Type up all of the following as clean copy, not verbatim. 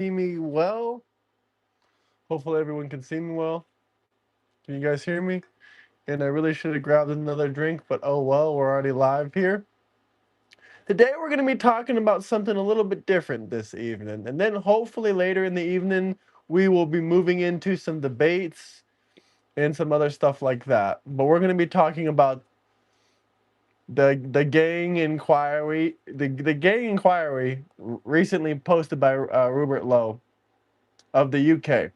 see me well? Hopefully everyone can see me well. Can you guys hear me? And I really should have grabbed another drink, but oh well, we're already live here. Today we're going to be talking about something a little bit different this evening. And then hopefully later in the evening, we will be moving into some debates and some other stuff like that. But we're going to be talking about the gang inquiry, the gang inquiry recently posted by Rupert Lowe of the UK,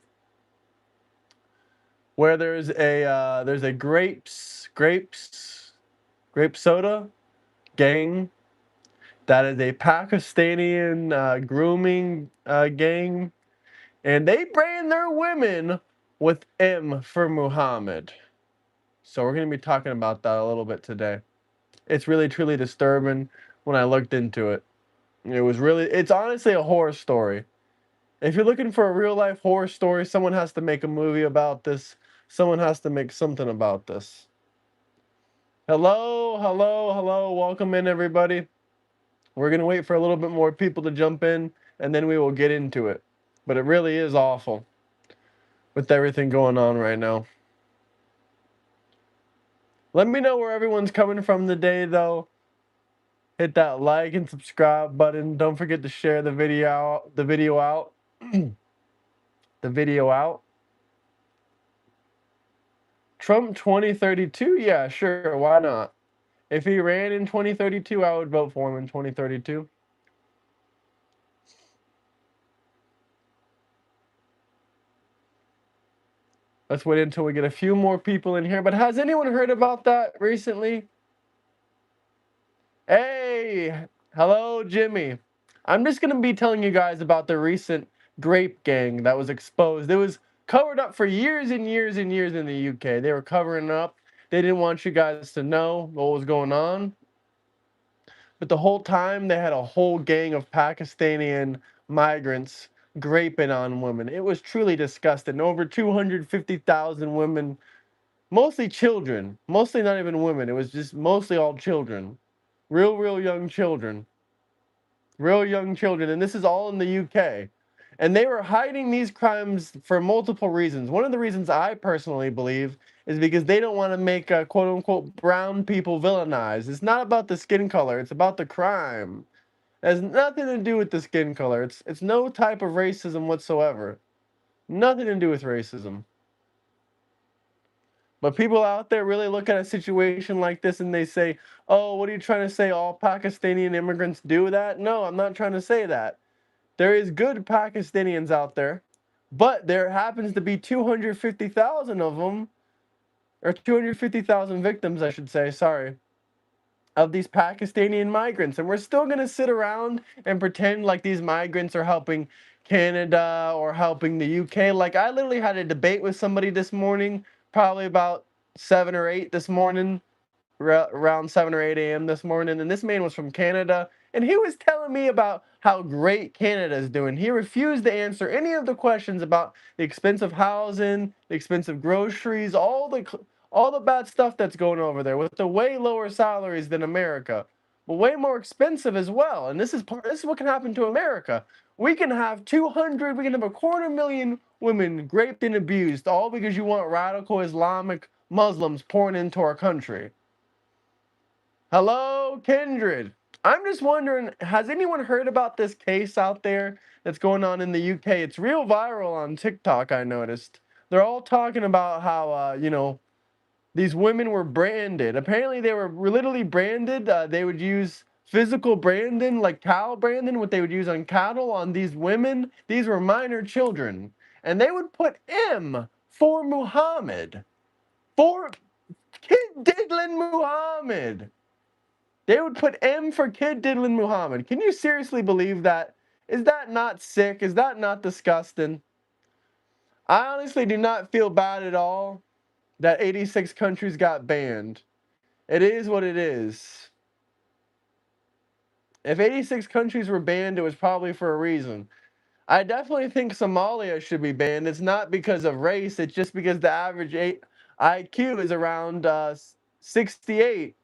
where there's a grape soda gang that is a Pakistani grooming gang, and they brand their women with M for Muhammad. So we're gonna be talking about that a little bit today. It's really truly disturbing when I looked into it. It's honestly a horror story. If you're looking for a real life horror story, someone has to make a movie about this. Someone has to make something about this. Hello, hello, hello. Welcome in, everybody. We're going to wait for a little bit more people to jump in, and then we will get into it. But it really is awful with everything going on right now. Let me know where everyone's coming from today, though. Hit that like and subscribe button. Don't forget to share the video out. The video out. Trump 2032? Yeah, sure. Why not? If he ran in 2032, I would vote for him in 2032. Let's wait until we get a few more people in here. But has anyone heard about that recently? Hey, hello, Jimmy. I'm just going to be telling you guys about the recent Grape gang that was exposed. It was covered up for years and years and years in the UK. They were covering it up. They didn't want you guys to know what was going on. But the whole time, they had a whole gang of Pakistani migrants graping on women. It was truly disgusting. Over 250,000 women, mostly children, mostly not even women. It was just mostly all children. Real young children. Real young children. And this is all in the UK. And they were hiding these crimes for multiple reasons. One of the reasons I personally believe is because they don't want to make quote unquote brown people villainized. It's not about the skin color, it's about the crime. It has nothing to do with the skin color. It's no type of racism whatsoever. Nothing to do with racism. But people out there really look at a situation like this and they say, oh, what are you trying to say? All Pakistani immigrants do that? No, I'm not trying to say that. There is good Pakistanians out there, but there happens to be 250,000 of them, or 250,000 victims, I should say, sorry, of these Pakistani migrants. And we're still going to sit around and pretend like these migrants are helping Canada or helping the UK. Like, I literally had a debate with somebody this morning, probably about 7 or 8 this morning, around 7 or 8 a.m. this morning. And this man was from Canada. And he was telling me about how great Canada is doing. He refused to answer any of the questions about the expensive housing, the expensive groceries, all the bad stuff that's going over there with the way lower salaries than America, but way more expensive as well. And this is what can happen to America. We can have 250,000 women raped and abused, all because you want radical Islamic Muslims pouring into our country. Hello, Kindred. I'm just wondering, has anyone heard about this case out there that's going on in the UK? It's real viral on TikTok, I noticed. They're all talking about how, these women were branded. Apparently, they were literally branded. They would use physical branding, like cow branding, what they would use on cattle, on these women. These were minor children. And they would put M for Muhammad. For Kid Diddlin' Muhammad. They would put M for Kid Diddlin' Muhammad. Can you seriously believe that? Is that not sick? Is that not disgusting? I honestly do not feel bad at all that 86 countries got banned. It is what it is. If 86 countries were banned, it was probably for a reason. I definitely think Somalia should be banned. It's not because of race, it's just because the average IQ is around 68.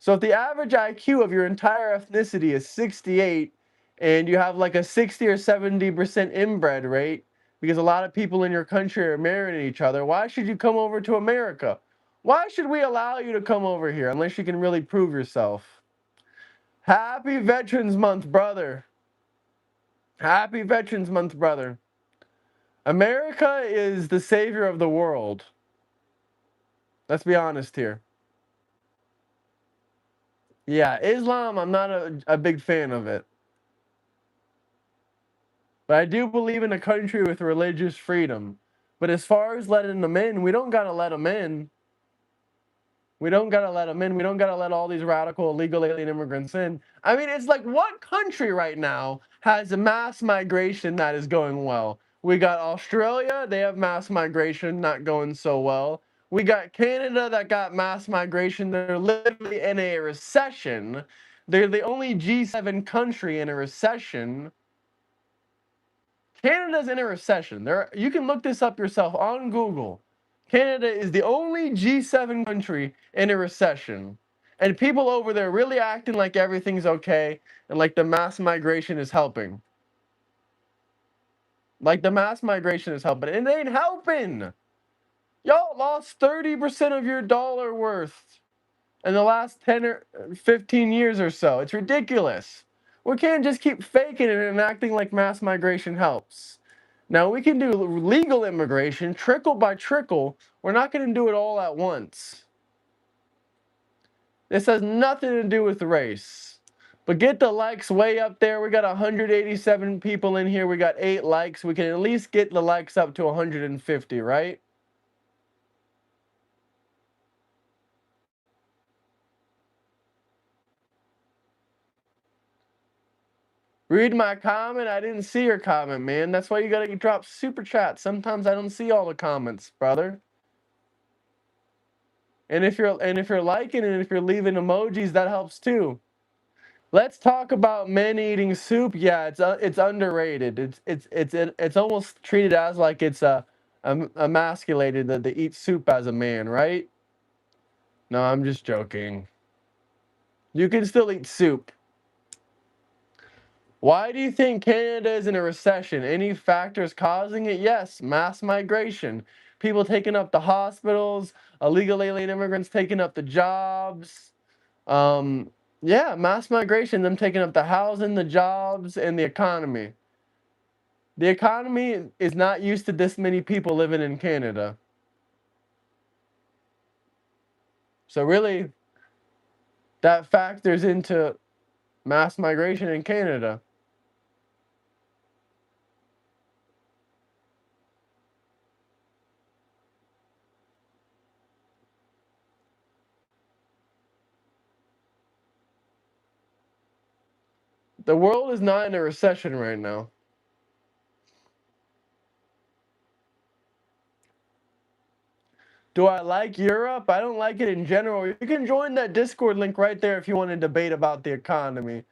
So if the average IQ of your entire ethnicity is 68, and you have like a 60 or 70% inbred rate because a lot of people in your country are marrying each other, why should you come over to America? Why should we allow you to come over here unless you can really prove yourself? Happy Veterans Month, brother. Happy Veterans Month, brother. America is the savior of the world. Let's be honest here. Yeah, Islam, I'm not a big fan of it. But I do believe in a country with religious freedom. But as far as letting them in, we don't got to let them in. We don't got to let them in. We don't got to let all these radical illegal alien immigrants in. I mean, it's like, what country right now has a mass migration that is going well? We got Australia, they have mass migration not going so well. We got Canada that got mass migration. They're literally in a recession. They're the only G7 country in a recession. Canada's in a recession. You can look this up yourself on Google. Canada is the only G7 country in a recession. And people over there really acting like everything's okay and like the mass migration is helping. Like the mass migration is helping. And it ain't helping. Y'all lost 30% of your dollar worth in the last 10 or 15 years or so. It's ridiculous. We can't just keep faking it and acting like mass migration helps. Now, we can do legal immigration, trickle by trickle. We're not going to do it all at once. This has nothing to do with race. But get the likes way up there. We got 187 people in here. We got 8 likes. We can at least get the likes up to 150, right? Read my comment. I didn't see your comment, man. That's why you gotta drop super chat. Sometimes I don't see all the comments, brother. And if you're liking and if you're leaving emojis, that helps too. Let's talk about men eating soup. Yeah, it's underrated. It's almost treated as like it's emasculated that they eat soup as a man, right? No, I'm just joking. You can still eat soup. Why do you think Canada is in a recession? Any factors causing it? Yes, mass migration. People taking up the hospitals, illegal alien immigrants taking up the jobs. Yeah, mass migration, them taking up the housing, the jobs, and the economy. The economy is not used to this many people living in Canada. So really, that factors into mass migration in Canada. The world is not in a recession right now. Do I like Europe? I don't like it in general. You can join that Discord link right there if you want to debate about the economy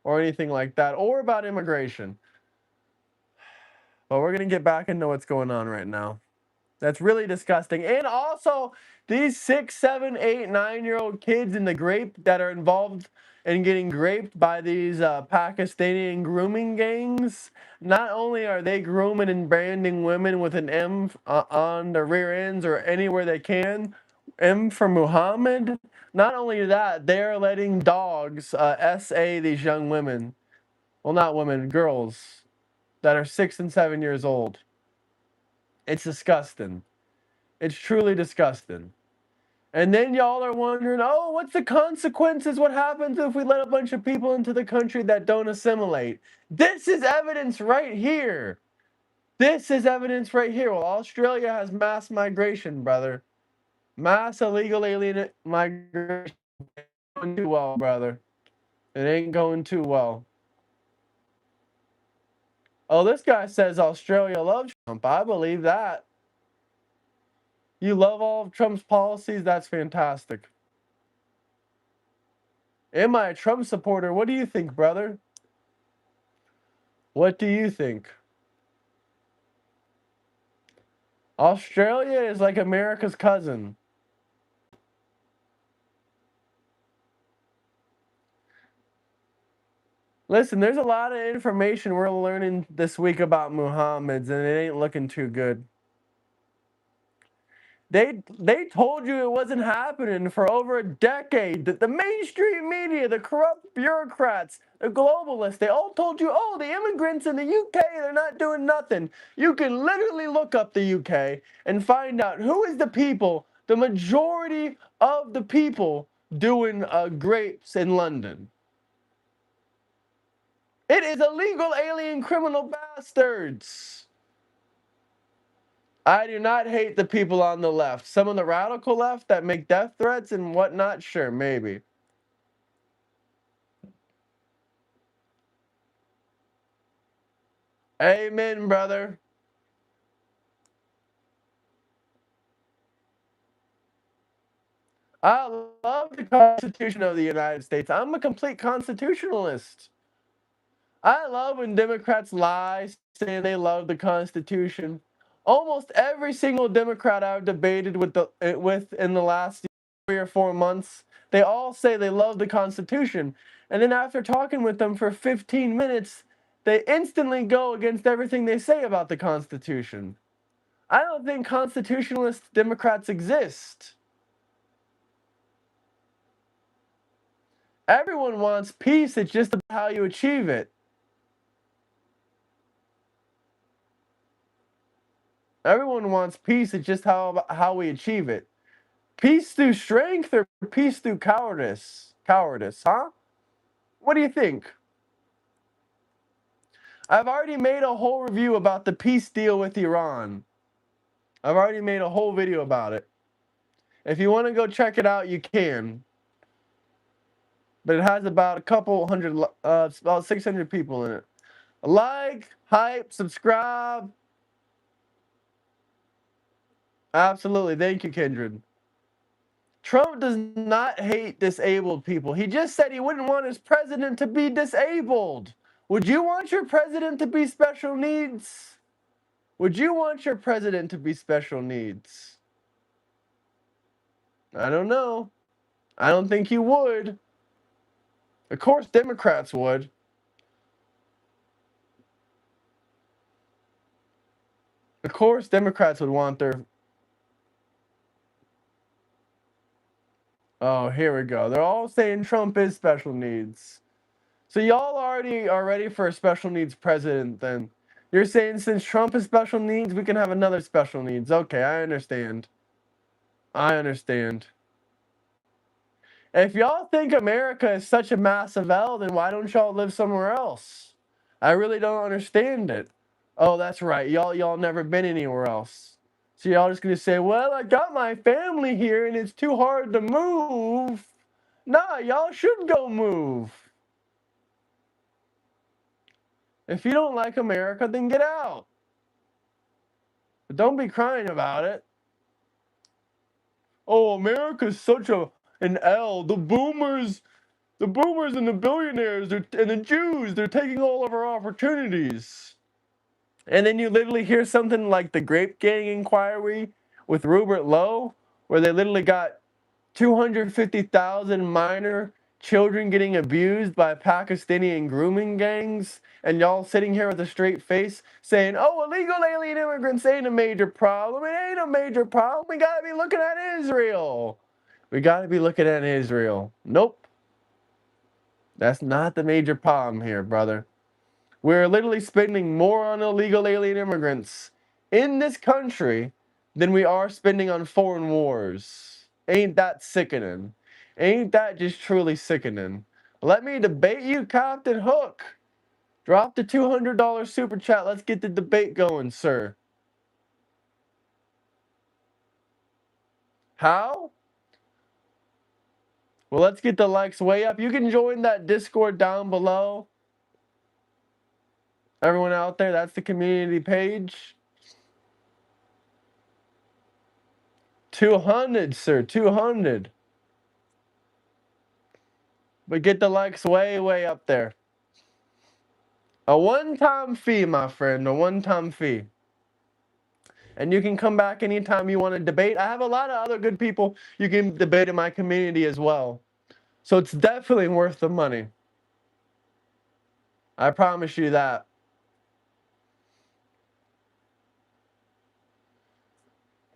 or anything like that, or about immigration. But we're going to get back into what's going on right now. That's really disgusting. And also, these 6, 7, 8, 9-year-old kids in the Grape that are involved in getting graped by these Pakistani grooming gangs. Not only are they grooming and branding women with an M on the rear ends or anywhere they can, M for Muhammad. Not only that, they're letting dogs SA these young women. Well, not women, girls that are 6 and 7 years old. It's disgusting. It's truly disgusting. And then y'all are wondering, oh, what's the consequences? What happens if we let a bunch of people into the country that don't assimilate? This is evidence right here. This is evidence right here. Well, Australia has mass migration, brother. Mass illegal alien migration. It ain't going too well, brother. It ain't going too well. Oh, this guy says Australia loves Trump. I believe that. You love all of Trump's policies? That's fantastic. Am I a Trump supporter? What do you think, brother? What do you think? Australia is like America's cousin. Listen, there's a lot of information we're learning this week about Muhammad's, and it ain't looking too good. They told you it wasn't happening for over a decade. That the mainstream media, the corrupt bureaucrats, the globalists, they all told you, oh, the immigrants in the UK, they're not doing nothing. You can literally look up the UK and find out who is the people, the majority of the people doing grapes in London. It is illegal alien criminal bastards. I do not hate the people on the left. Some of the radical left that make death threats and whatnot, sure, maybe. Amen, brother. I love the Constitution of the United States. I'm a complete constitutionalist. I love when Democrats lie, saying they love the Constitution. Almost every single Democrat I've debated with in the last 3 or 4 months, they all say they love the Constitution. And then after talking with them for 15 minutes, they instantly go against everything they say about the Constitution. I don't think constitutionalist Democrats exist. Everyone wants peace, it's just about how you achieve it. Everyone wants peace, it's just how we achieve it. Peace through strength or peace through cowardice? Cowardice, huh? What do you think? I've already made a whole review about the peace deal with Iran. I've already made a whole video about it. If you want to go check it out, you can. But it has about a couple hundred, about 600 people in it. Like, hype, subscribe. Absolutely. Thank you, Kindred. Trump does not hate disabled people. He just said he wouldn't want his president to be disabled. Would you want your president to be special needs? Would you want your president to be special needs? I don't know. I don't think you would. Of course, Democrats would. Of course, Democrats would want their... Oh, here we go. They're all saying Trump is special needs. So y'all already are ready for a special needs president then. You're saying since Trump is special needs, we can have another special needs. Okay, I understand. I understand. If y'all think America is such a massive L, then why don't y'all live somewhere else? I really don't understand it. Oh, that's right. Y'all never been anywhere else. So y'all just gonna say, well, I got my family here and it's too hard to move. Nah, y'all should go move. If you don't like America, then get out. But don't be crying about it. Oh, America's such an L. The boomers and the billionaires and the Jews, they're taking all of our opportunities. And then you literally hear something like the Grape Gang inquiry with Rupert Lowe, where they literally got 250,000 minor children getting abused by Pakistani grooming gangs, and y'all sitting here with a straight face saying, oh, illegal alien immigrants ain't a major problem. It ain't a major problem. We gotta be looking at Israel. We gotta be looking at Israel. Nope. That's not the major problem here, brother. We're literally spending more on illegal alien immigrants in this country than we are spending on foreign wars. Ain't that sickening? Ain't that just truly sickening? Let me debate you, Captain Hook. Drop the $200 super chat. Let's get the debate going, sir. How? Well, let's get the likes way up. You can join that Discord down below. Everyone out there, that's the community page. 200, sir, 200. But get the likes way, way up there. A one-time fee, my friend, a one-time fee. And you can come back anytime you want to debate. I have a lot of other good people you can debate in my community as well. So it's definitely worth the money. I promise you that.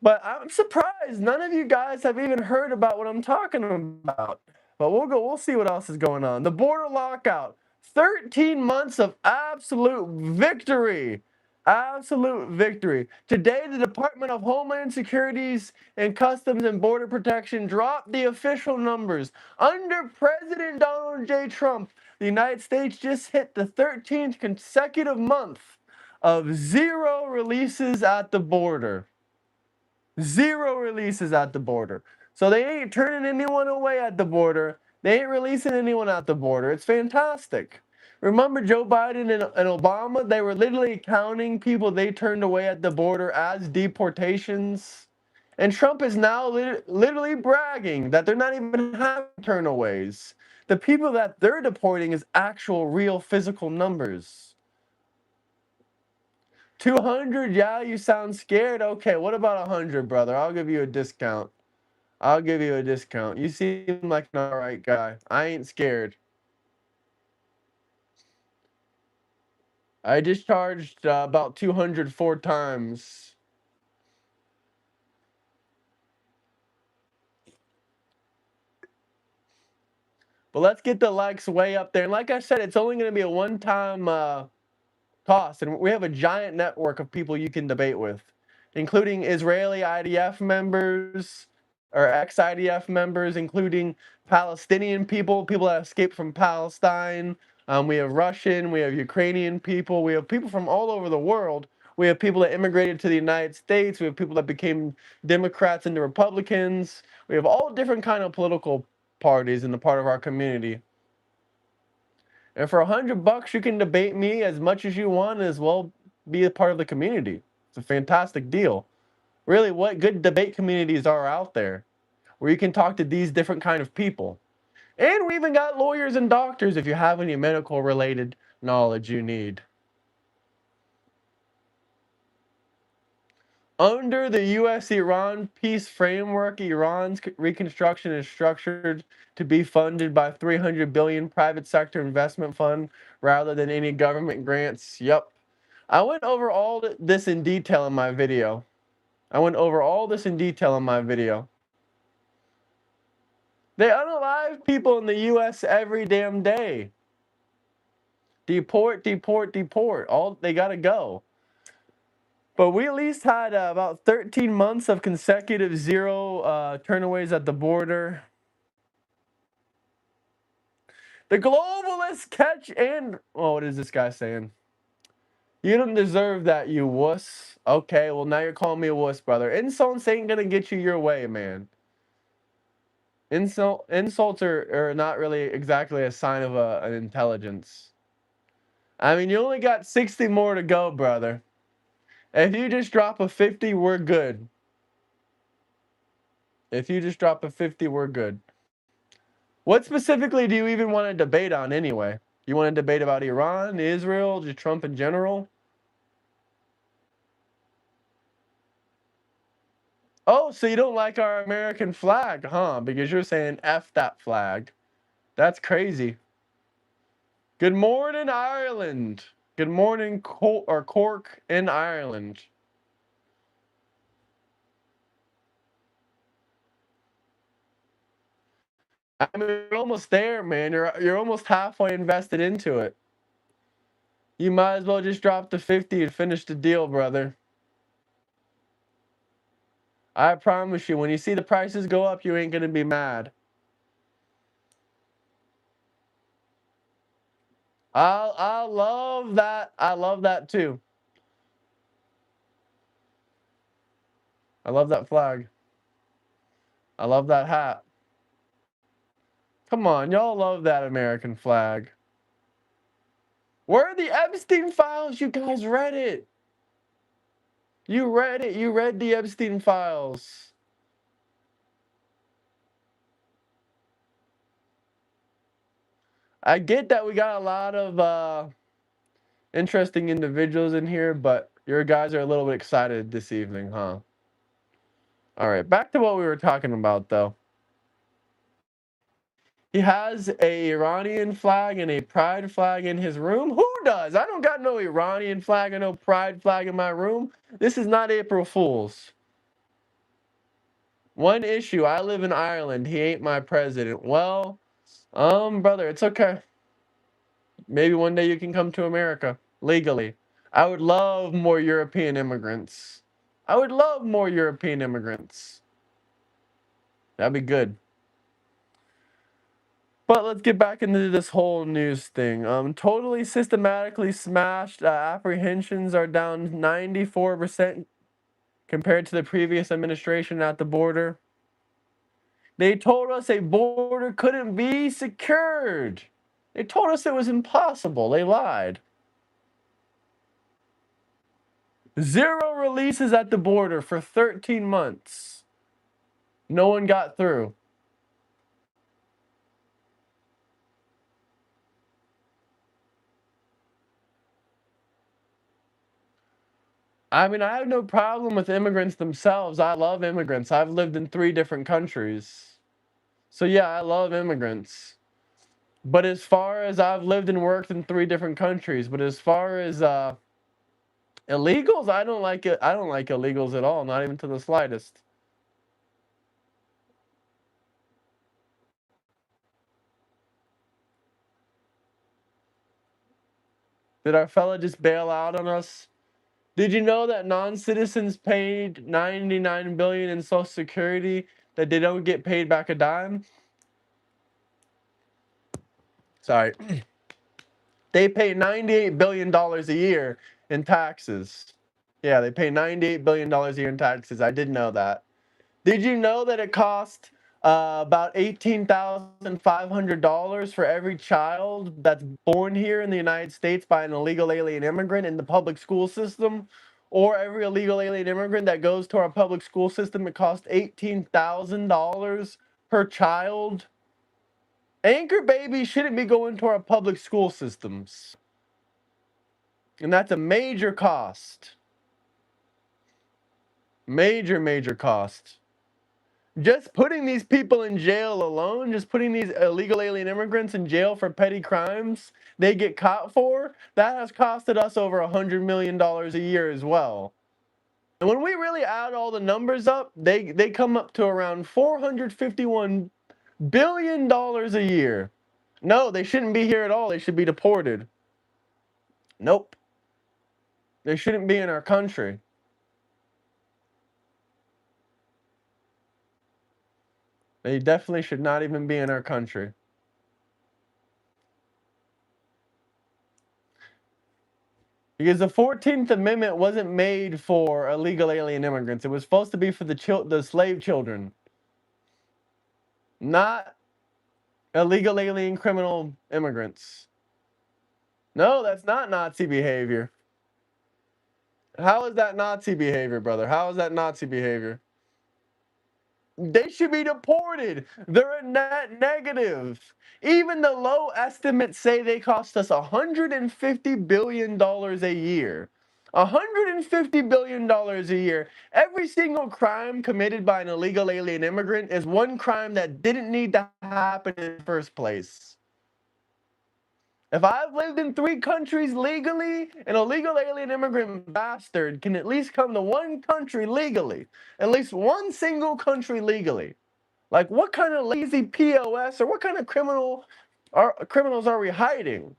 But I'm surprised none of you guys have even heard about what I'm talking about. But we'll see what else is going on. The border lockout. 13 months of absolute victory. Absolute victory. Today, the Department of Homeland Securities and Customs and Border Protection dropped the official numbers. Under President Donald J. Trump, the United States just hit the 13th consecutive month of zero releases at the border. Zero releases at the border. So they ain't turning anyone away at the border. They ain't releasing anyone at the border. It's fantastic. Remember Joe Biden and Obama? They were literally counting people they turned away at the border as deportations. And Trump is now literally bragging that they're not even having turnaways. The people that they're deporting is actual, real, physical numbers. 200, yeah, you sound scared. Okay, what about 100, brother? I'll give you a discount. I'll give you a discount. You seem like an alright guy. I ain't scared. I discharged about 204 times. But let's get the likes way up there. And like I said, it's only going to be a one-time cost. And we have a giant network of people you can debate with, including Israeli IDF members or ex-IDF members, including Palestinian people, people that escaped from Palestine. We have Russian, we have Ukrainian people, we have people from all over the world. We have people that immigrated to the United States. We have people that became Democrats into Republicans. We have all different kind of political parties in the part of our community. And for $100, you can debate me as much as you want and as well be a part of the community. It's a fantastic deal. Really, what good debate communities are out there where you can talk to these different kind of people? And we even got lawyers and doctors if you have any medical related knowledge you need. Under the U.S.-Iran peace framework, Iran's reconstruction is structured to be funded by $300 billion private sector investment fund rather than any government grants. Yep. I went over all this in detail in my video. I went over all this in detail in my video. They unalive people in the U.S. every damn day. Deport, deport, deport. All they gotta go. But we at least had about 13 months of consecutive zero turnaways at the border. The globalists catch and... Oh, what is this guy saying? You don't deserve that, you wuss. Okay, well, now you're calling me a wuss, brother. Insults ain't gonna get you your way, man. Insults are not really exactly a sign of an intelligence. I mean, you only got 60 more to go, brother. If you just drop a 50, we're good. If you just drop a 50, we're good. What specifically do you even want to debate on anyway? You want to debate about Iran, Israel, just Trump in general? Oh, so you don't like our American flag, huh? Because you're saying F that flag. That's crazy. Good morning, Ireland. Good morning, Cork in Ireland. I mean, you're almost there, man. You're almost halfway invested into it. You might as well just drop the 50 and finish the deal, brother. I promise you, when you see the prices go up, you ain't gonna be mad. I love that. I love that too. I love that flag. I love that hat. Come on, y'all love that American flag. Where are the Epstein files? You guys read it. You read it. You read the Epstein files. I get that we got a lot of interesting individuals in here, but your guys are a little bit excited this evening, huh? All right, back to what we were talking about, though. He has a Iranian flag and a pride flag in his room. Who does? I don't got no Iranian flag or no pride flag in my room. This is not April Fool's. One issue, I live in Ireland. He ain't my president. Well, brother, it's okay. Maybe one day you can come to America legally. I would love more European immigrants. I would love more European immigrants. That'd be good. But let's get back into this whole news thing. Totally systematically smashed. Apprehensions are down 94% compared to the previous administration at the border. They told us a border couldn't be secured. They told us it was impossible. They lied. 0 releases at the border for 13 months. No one got through. I mean, I have no problem with immigrants themselves. I love immigrants. I've lived in 3 different countries. So yeah, I love immigrants. But as far as I've lived and worked in 3 different countries, but as far as illegals, I don't like it. I don't like illegals at all, not even to the slightest. Did our fella just bail out on us? Did you know that non-citizens paid 99 billion in Social Security that they don't get paid back a dime? Sorry. They pay $98 billion a year in taxes. Yeah, they pay $98 billion a year in taxes. I did know that. Did you know that it cost about $18,500 for every child that's born here in the United States by an illegal alien immigrant in the public school system? Or every illegal alien immigrant that goes to our public school system, it costs $18,000 per child. Anchor babies shouldn't be going to our public school systems. And that's a major cost. Major, major cost. Just putting these people in jail alone, just putting these illegal alien immigrants in jail for petty crimes they get caught for, that has costed us over $100 million a year as well. And when we really add all the numbers up, they come up to around $451 billion a year. No, they shouldn't be here at all. They should be deported. Nope. They shouldn't be in our country. They definitely should not even be in our country. Because the 14th Amendment wasn't made for illegal alien immigrants. It was supposed to be for the slave children, not illegal alien criminal immigrants. No, that's not Nazi behavior. How is that Nazi behavior, brother? How is that Nazi behavior? They should be deported. They're a net negative. Even the low estimates say they cost us $150 billion a year. $150 billion a year. Every single crime committed by an illegal alien immigrant is one crime that didn't need to happen in the first place. If I've lived in 3 countries legally, an illegal alien immigrant bastard can at least come to one country legally. At least one single country legally. Like, what kind of lazy POS or what kind of criminals are we hiding?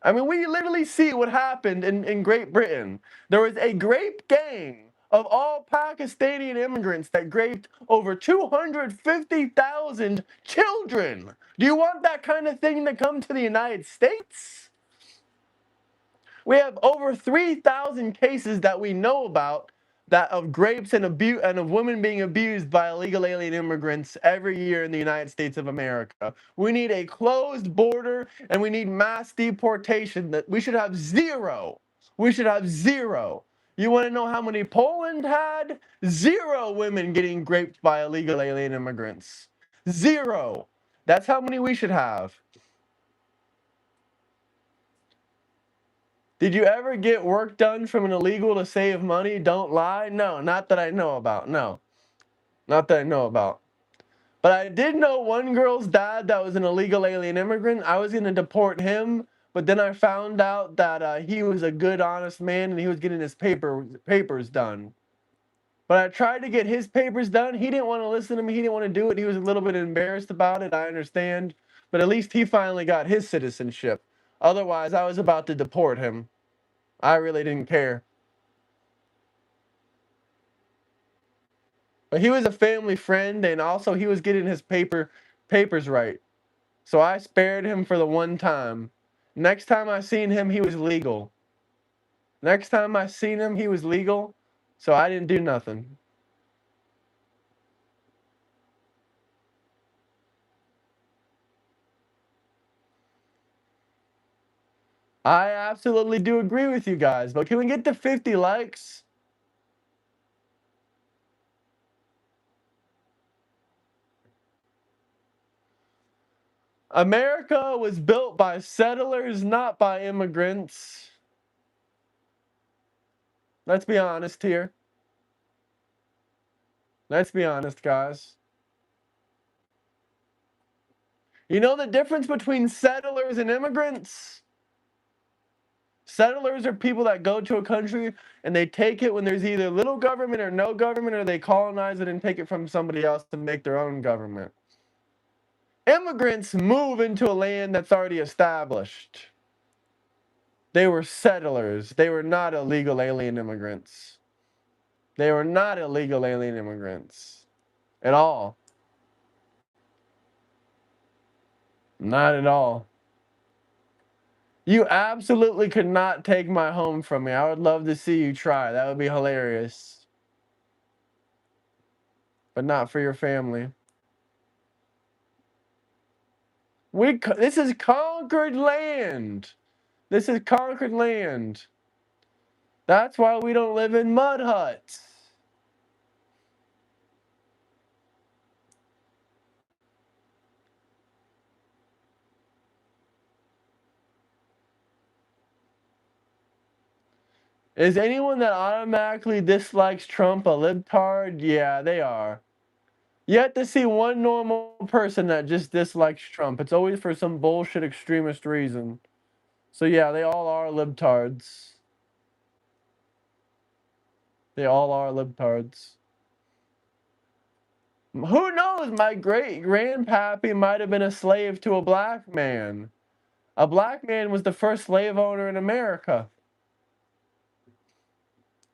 I mean, we literally see what happened in Great Britain. There was a grape gang of all Pakistani immigrants that graped over 250,000 children. Do you want that kind of thing to come to the United States? We have over 3,000 cases that we know about that of grapes and of women being abused by illegal alien immigrants every year in the United States of America. We need a closed border and we need mass deportation. That we should have 0. We should have 0. You want to know how many Poland had? 0 women getting raped by illegal alien immigrants. 0. That's how many we should have. Did you ever get work done from an illegal to save money? Don't lie. No, not that I know about. No, not that I know about. But I did know one girl's dad that was an illegal alien immigrant. I was going to deport him, but then I found out that he was a good, honest man and he was getting his papers done. But I tried to get his papers done. He didn't want to listen to me. He didn't want to do it. He was a little bit embarrassed about it. I understand. But at least he finally got his citizenship. Otherwise, I was about to deport him. I really didn't care. But he was a family friend, and also he was getting his papers right. So I spared him for the one time. Next time I seen him, he was legal. Next time I seen him, he was legal. So I didn't do nothing. I absolutely do agree with you guys, but can we get to 50 likes? America was built by settlers, not by immigrants. Let's be honest here. Let's be honest, guys. You know the difference between settlers and immigrants? Settlers are people that go to a country and they take it when there's either little government or no government, or they colonize it and take it from somebody else to make their own government. Immigrants move into a land that's already established. They were settlers. They were not illegal alien immigrants. They were not illegal alien immigrants at all. Not at all. You absolutely could not take my home from me. I would love to see you try. That would be hilarious. But not for your family. This is conquered land. This is conquered land. That's why we don't live in mud huts. Is anyone that automatically dislikes Trump a libtard? Yeah, they are. You have to see one normal person that just dislikes Trump. It's always for some bullshit extremist reason. So yeah, they all are libtards. They all are libtards. Who knows? My great grandpappy might have been a slave to a black man. A black man was the first slave owner in America.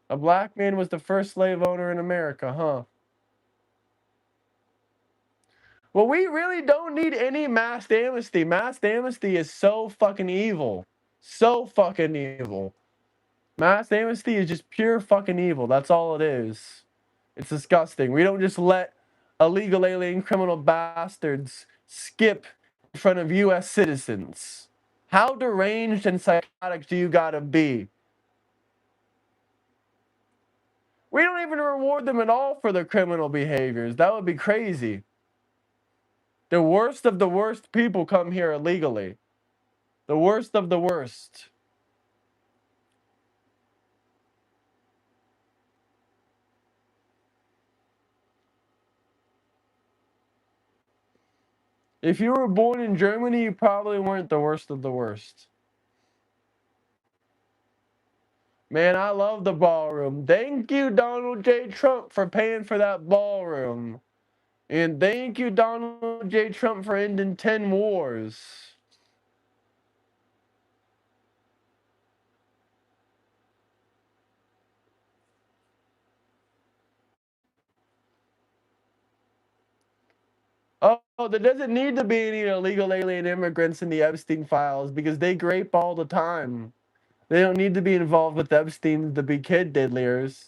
A black man was the first slave owner in America, huh? Well, we really don't need any mass amnesty. Mass amnesty is so fucking evil. So fucking evil. Mass amnesty is just pure fucking evil. That's all it is. It's disgusting. We don't just let illegal alien criminal bastards skip in front of U.S. citizens. How deranged and psychotic do you gotta be? We don't even reward them at all for their criminal behaviors. That would be crazy. The worst of the worst people come here illegally. The worst of the worst. If you were born in Germany, you probably weren't the worst of the worst. Man, I love the ballroom. Thank you, Donald J. Trump, for paying for that ballroom. And thank you, Donald J. Trump, for ending 10 wars. Oh, there doesn't need to be any illegal alien immigrants in the Epstein files because they grape all the time. They don't need to be involved with Epstein to be kid diddlers.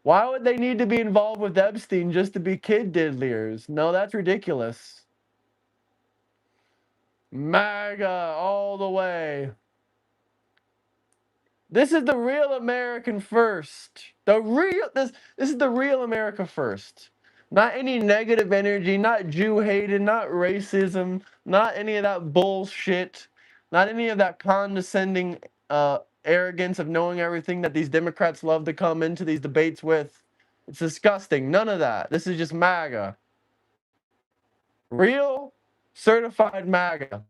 Why would they need to be involved with Epstein just to be kid diddlers? No, that's ridiculous. MAGA all the way. This is the real American first. This is the real America first. Not any negative energy, not Jew hating, not racism, not any of that bullshit, not any of that condescending arrogance of knowing everything that these Democrats love to come into these debates with. It's disgusting. None of that. This is just MAGA. Real certified MAGA.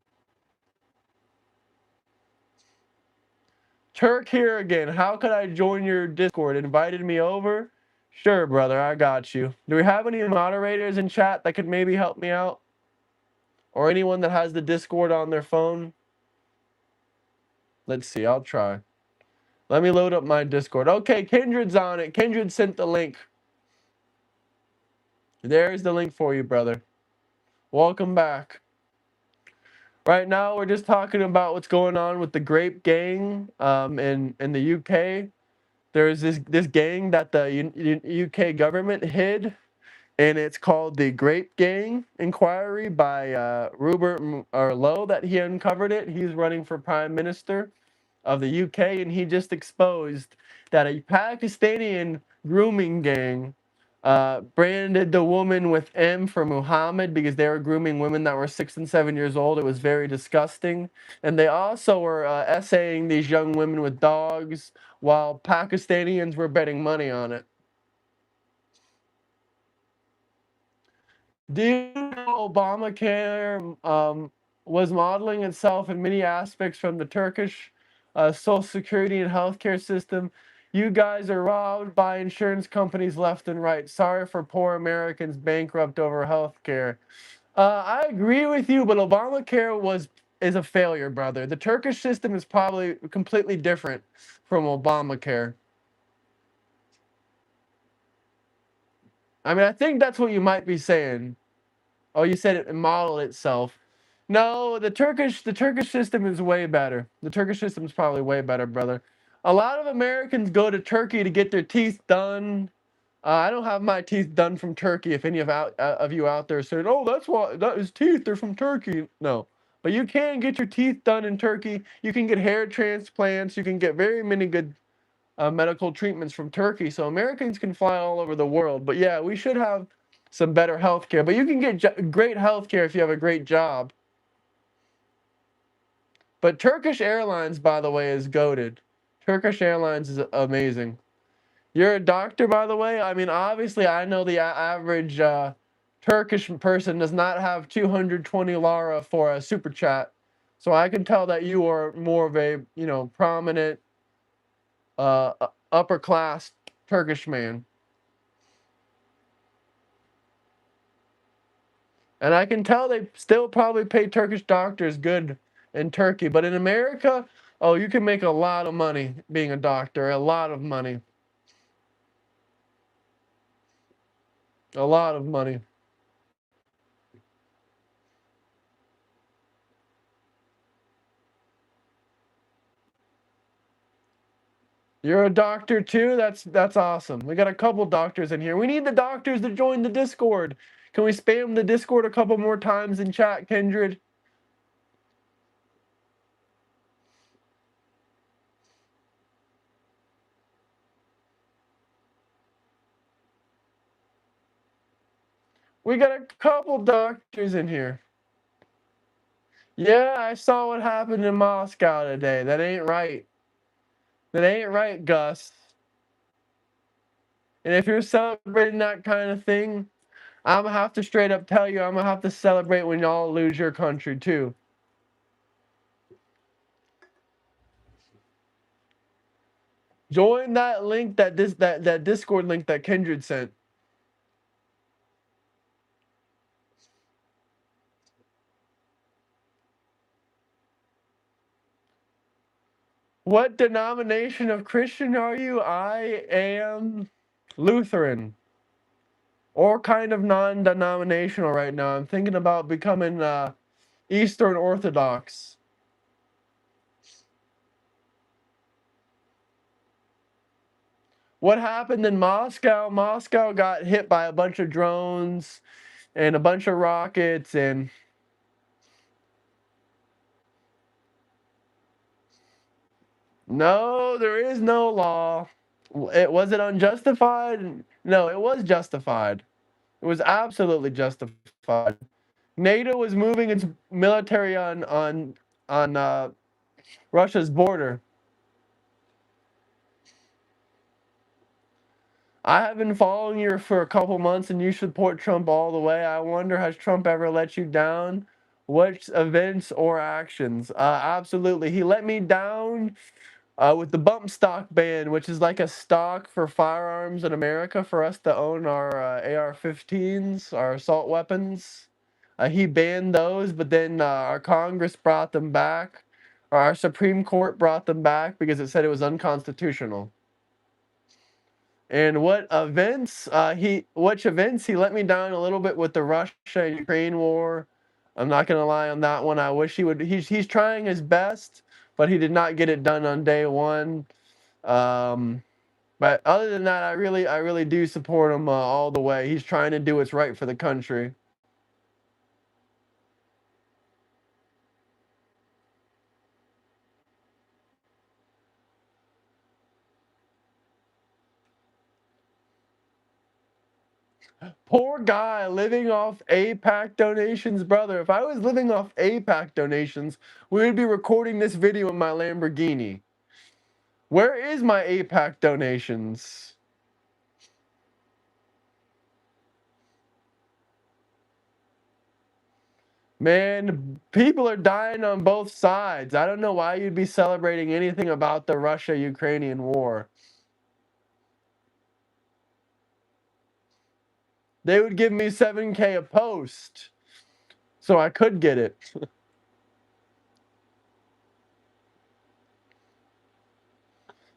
Turk here again. How could I join your Discord? Invited me over? Sure, brother, I got you. Do we have any moderators in chat that could maybe help me out? Or anyone that has the Discord on their phone? Let's see, I'll try. Let me load up my Discord. Okay, Kindred's on it. Kindred sent the link. There's the link for you, brother. Welcome back. Right now, we're just talking about what's going on with the Grape gang in the UK. There's this gang that the UK government hid, and it's called the Grape Gang Inquiry by Rupert Lowe that he uncovered it. He's running for Prime Minister of the UK, and he just exposed that a Pakistani grooming gang branded the woman with M for Muhammad because they were grooming women that were 6 and 7 years old. It was very disgusting. And they also were essaying these young women with dogs while Pakistanians were betting money on it. Do you know Obamacare was modeling itself in many aspects from the Turkish Social Security and healthcare system? You guys are robbed by insurance companies left and right. Sorry for poor Americans bankrupt over healthcare. I agree with you, but Obamacare is a failure, brother. The Turkish system is probably completely different from Obamacare. I mean, I think that's what you might be saying. Oh, you said it modeled itself. No, the Turkish system is way better. The Turkish system is probably way better, brother. A lot of Americans go to Turkey to get their teeth done. I don't have my teeth done from Turkey. If any of you out there said, "Oh, that's why that is teeth, they're from Turkey," no. But you can get your teeth done in Turkey. You can get hair transplants. You can get very many good medical treatments from Turkey. So Americans can fly all over the world. But yeah, we should have some better health care. But you can get great health care if you have a great job. But Turkish Airlines, by the way, is goated. Turkish Airlines is amazing. You're a doctor, by the way? I mean, obviously, I know the average Turkish person does not have 220 Lara for a super chat. So I can tell that you are more of a, prominent upper class Turkish man. And I can tell they still probably pay Turkish doctors good in Turkey. But in America, oh, you can make a lot of money being a doctor. A lot of money. A lot of money. You're a doctor too? That's awesome. We got a couple doctors in here. We need the doctors to join the Discord. Can we spam the Discord a couple more times in chat, Kindred? We got a couple doctors in here. Yeah, I saw what happened in Moscow today. That ain't right. That ain't right, Gus. And if you're celebrating that kind of thing, I'm gonna have to straight up tell you, I'm gonna have to celebrate when y'all lose your country too. Join that link that Discord link that Kindred sent. What denomination of Christian are you? I am Lutheran. Or kind of non-denominational right now. I'm thinking about becoming Eastern Orthodox. What happened in Moscow? Moscow got hit by a bunch of drones and a bunch of rockets and no, there is no law. Was it unjustified? No, it was justified. It was absolutely justified. NATO was moving its military on Russia's border. I have been following you for a couple months and you support Trump all the way. I wonder, has Trump ever let you down? What events or actions? Absolutely. He let me down with the bump stock ban, which is like a stock for firearms in America for us to own our AR-15s, our assault weapons. He banned those, but then our Congress brought them back. Or our Supreme Court brought them back because it said it was unconstitutional. And which events he let me down a little bit with the Russia and Ukraine war. I'm not gonna lie on that one. I wish he would. He's trying his best, but he did not get it done on day one. Um, but other than that, I really do support him all the way. He's trying to do what's right for the country. Poor guy living off APAC donations, brother. If I was living off APAC donations, we would be recording this video in my Lamborghini. Where is my APAC donations? Man, people are dying on both sides. I don't know why you'd be celebrating anything about the Russia-Ukrainian war. They would give me 7K a post, so I could get it.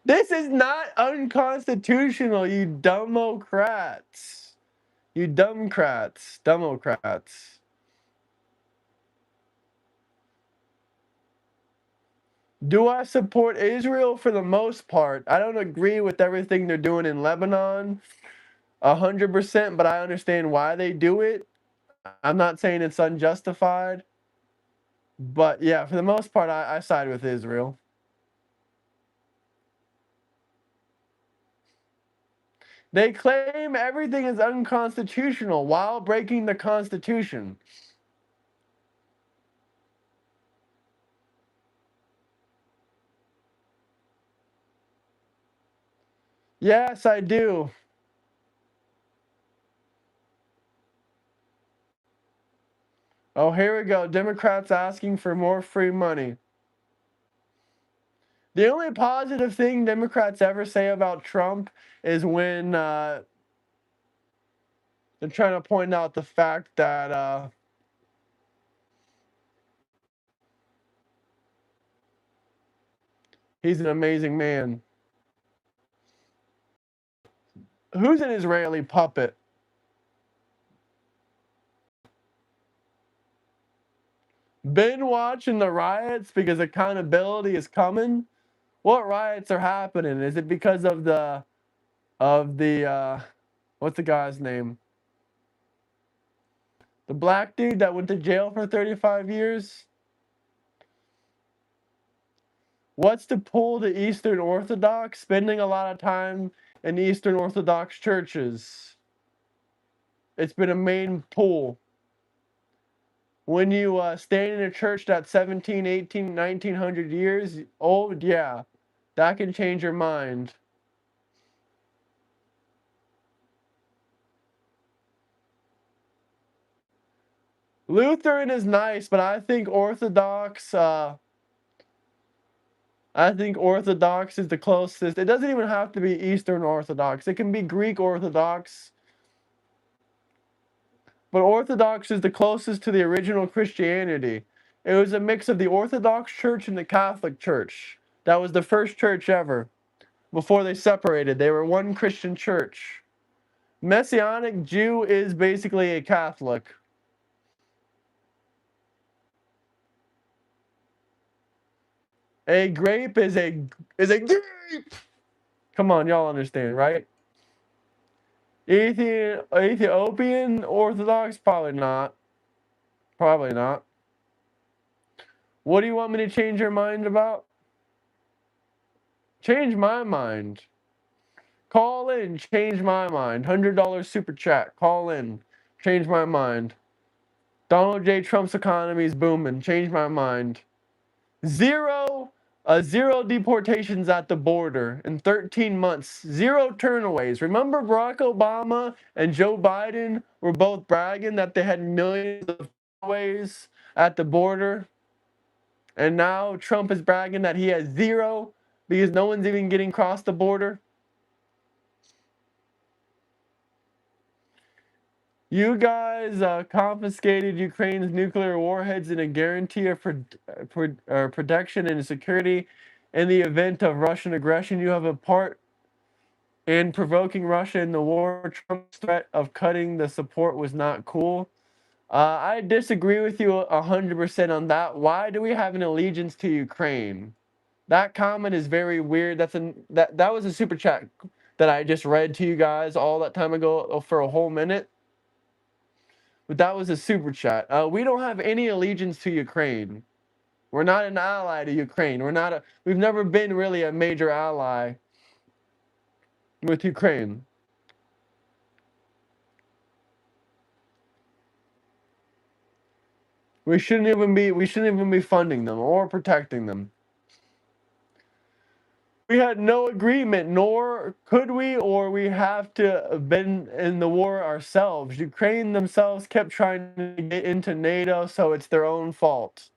This is not unconstitutional, you Democrats. You Democrats. Democrats. Do I support Israel? For the most part. I don't agree with everything they're doing in Lebanon 100%, but I understand why they do it. I'm not saying it's unjustified. But yeah, for the most part, I side with Israel. They claim everything is unconstitutional while breaking the Constitution. Yes, I do. Oh, here we go. Democrats asking for more free money. The only positive thing Democrats ever say about Trump is when they're trying to point out the fact that he's an amazing man. Who's an Israeli puppet? Been watching the riots because accountability is coming. What riots are happening? Is it because of the what's the guy's name? The black dude that went to jail for 35 years? What's to pull the Eastern Orthodox? Spending a lot of time in Eastern Orthodox churches. It's been a main pull. When you stand in a church that's 17, 18, 1900 years old, yeah, that can change your mind. Lutheran is nice, but I think Orthodox is the closest. It doesn't even have to be Eastern Orthodox. It can be Greek Orthodox. But Orthodox is the closest to the original Christianity. It was a mix of the Orthodox Church and the Catholic Church. That was the first church ever. Before they separated, they were one Christian church. Messianic Jew is basically a Catholic. A grape is a grape. Come on, y'all understand, right? Ethiopian Orthodox? Probably not. Probably not. What do you want me to change your mind about? Change my mind. Call in, change my mind. $100 super chat. Call in, change my mind. Donald J. Trump's economy is booming. Change my mind. Zero Zero deportations at the border in 13 months. Zero turnaways. Remember Barack Obama and Joe Biden were both bragging that they had millions of turnaways at the border? And now Trump is bragging that he has zero because no one's even getting across the border. You guys confiscated Ukraine's nuclear warheads in a guarantee of protection and security in the event of Russian aggression. You have a part in provoking Russia in the war. Trump's threat of cutting the support was not cool. I disagree with you 100% on that. Why do we have an allegiance to Ukraine? That comment is very weird. That was a super chat that I just read to you guys all that time ago for a whole minute. But that was a super chat. We don't have any allegiance to Ukraine. We're not an ally to Ukraine. We've never been really a major ally with Ukraine. We shouldn't even be funding them or protecting them. We had no agreement, nor could we, or we have to have been in the war ourselves. Ukraine themselves kept trying to get into NATO, so it's their own fault.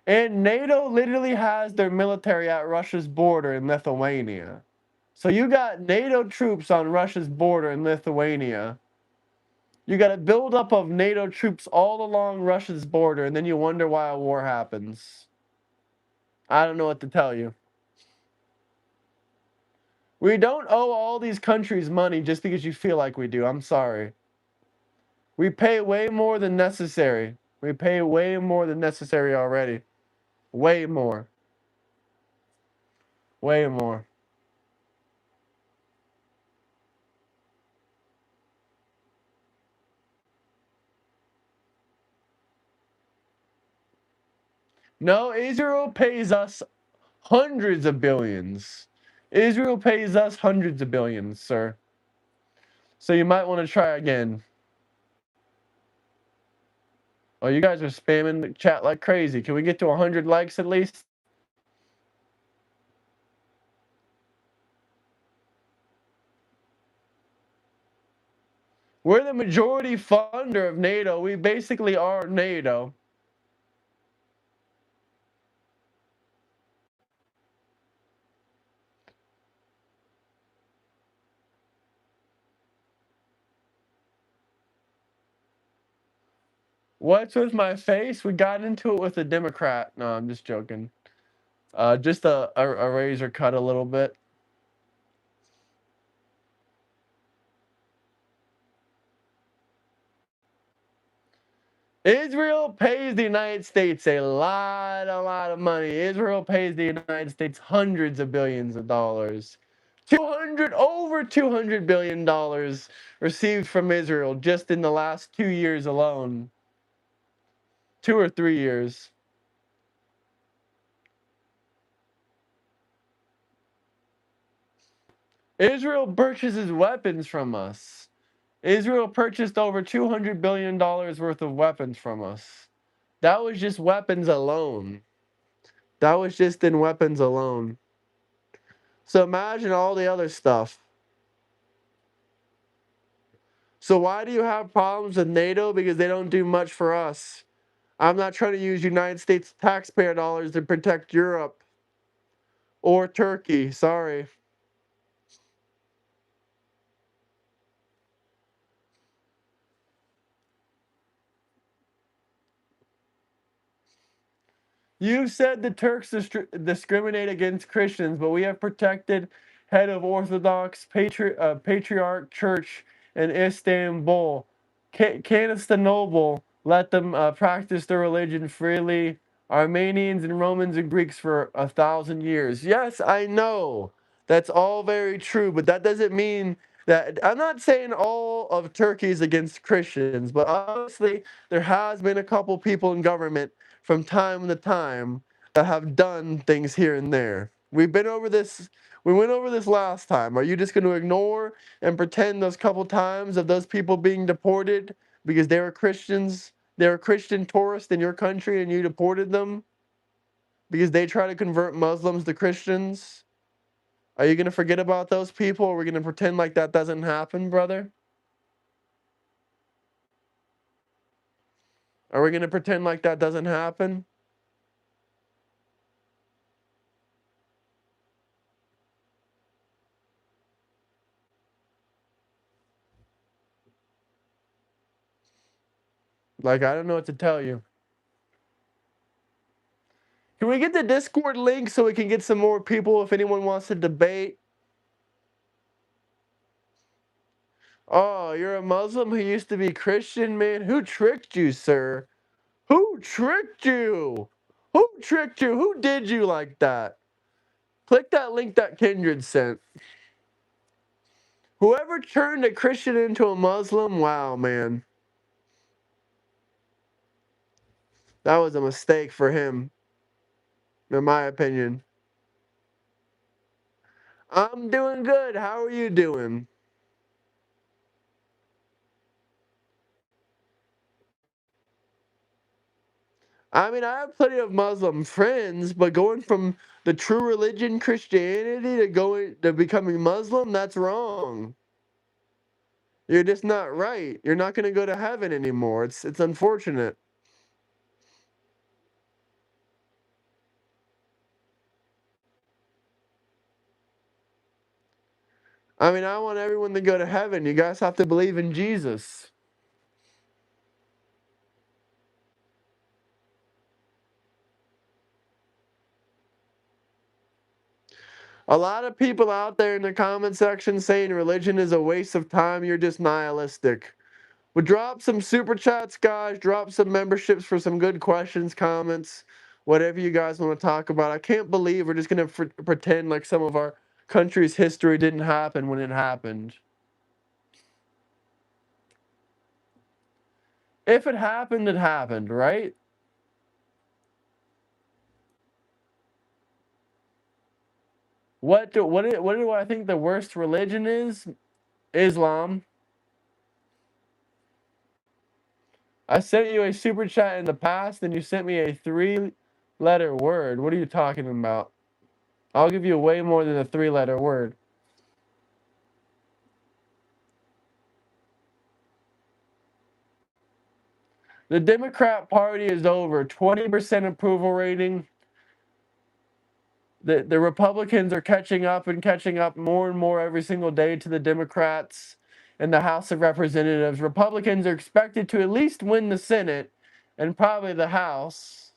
And NATO literally has their military at Russia's border in Lithuania. So you got NATO troops on Russia's border in Lithuania. You got a buildup of NATO troops all along Russia's border, and then you wonder why a war happens. I don't know what to tell you. We don't owe all these countries money just because you feel like we do. I'm sorry. We pay way more than necessary. We pay way more than necessary already. Way more. Way more. No, Israel pays us hundreds of billions. Israel pays us hundreds of billions, sir. So you might want to try again. Oh, you guys are spamming the chat like crazy. Can we get to 100 likes at least? We're the majority funder of NATO. We basically are NATO. What's with my face? We got into it with a Democrat. No, I'm just joking. Just a razor cut a little bit. Israel pays the United States a lot of money. Israel pays the United States hundreds of billions of dollars. Over $200 billion received from Israel just in the last 2 years alone. 2 or 3 years. Israel purchases weapons from us. Israel purchased over $200 billion worth of weapons from us. That was just weapons alone. That was just in weapons alone. So imagine all the other stuff. So why do you have problems with NATO? Because they don't do much for us. I'm not trying to use United States taxpayer dollars to protect Europe or Turkey. Sorry. You said the Turks discriminate against Christians, but we have protected head of Orthodox Patriarch Church in Istanbul. Constantinople let them practice their religion freely. Armenians and Romans and Greeks for 1,000 years. Yes, I know. That's all very true, but that doesn't mean that I'm not saying all of Turkey is against Christians, but obviously there has been a couple people in government from time to time that have done things here and there. We've been over this. We went over this last time. Are you just going to ignore and pretend those couple times of those people being deported because they were Christians? They were Christian tourists in your country and you deported them? because they try to convert Muslims to Christians? Are you going to forget about those people, or are we going to pretend like that doesn't happen, brother? Are we going to pretend like that doesn't happen? Like, I don't know what to tell you. Can we get the Discord link so we can get some more people if anyone wants to debate? Oh, you're a Muslim who used to be Christian, man? Who tricked you, sir? Who tricked you? Who tricked you? Who did you like that? Click that link that Kindred sent. Whoever turned a Christian into a Muslim, wow, man. That was a mistake for him, in my opinion. I'm doing good. How are you doing? I mean, I have plenty of Muslim friends, but going from the true religion, Christianity, to going to becoming Muslim, that's wrong. You're just not right. You're not going to go to heaven anymore. It's unfortunate. I mean, I want everyone to go to heaven. You guys have to believe in Jesus. A lot of people out there in the comment section saying religion is a waste of time. You're just nihilistic. But drop some super chats, guys. Drop some memberships for some good questions, comments, whatever you guys want to talk about. I can't believe we're just going to pretend like some of our country's history didn't happen when it happened. If it happened, right? What do I think the worst religion is? Islam. I sent you a super chat in the past, and you sent me a three-letter word. What are you talking about? I'll give you way more than a three-letter word. The Democrat Party is over. 20% approval rating. The Republicans are catching up and catching up more and more every single day to the Democrats in the House of Representatives. Republicans are expected to at least win the Senate and probably the House.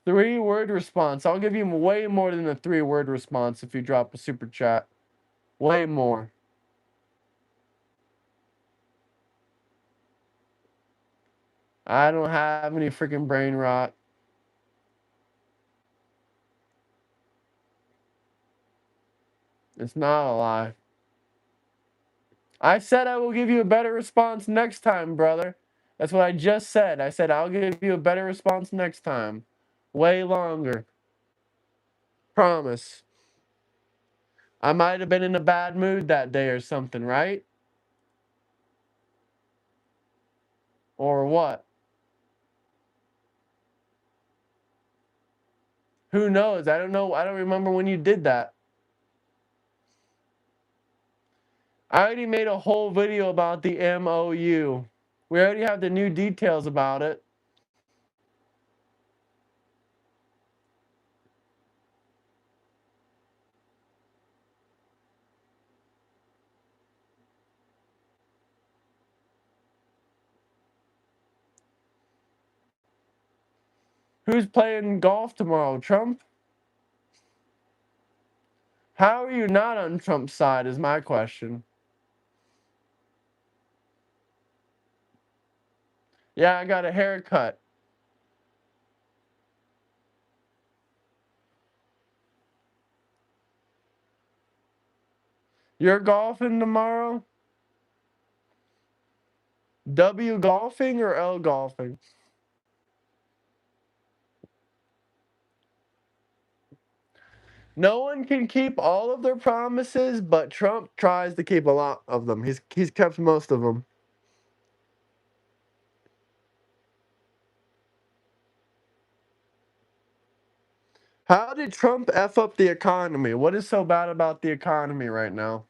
Three-word response. I'll give you way more than a three-word response if you drop a super chat. Way more. I don't have any freaking brain rot. It's not a lie. I said I will give you a better response next time, brother. That's what I just said. I said I'll give you a better response next time. Way longer. Promise. I might have been in a bad mood that day or something, right? Or what? Who knows? I don't know. I don't remember when you did that. I already made a whole video about the MOU. We already have the new details about it. Who's playing golf tomorrow? Trump? How are you not on Trump's side is my question. Yeah, I got a haircut. You're golfing tomorrow? W golfing or L golfing? No one can keep all of their promises, but Trump tries to keep a lot of them. He's kept most of them. How did Trump F up the economy? What is so bad about the economy right now?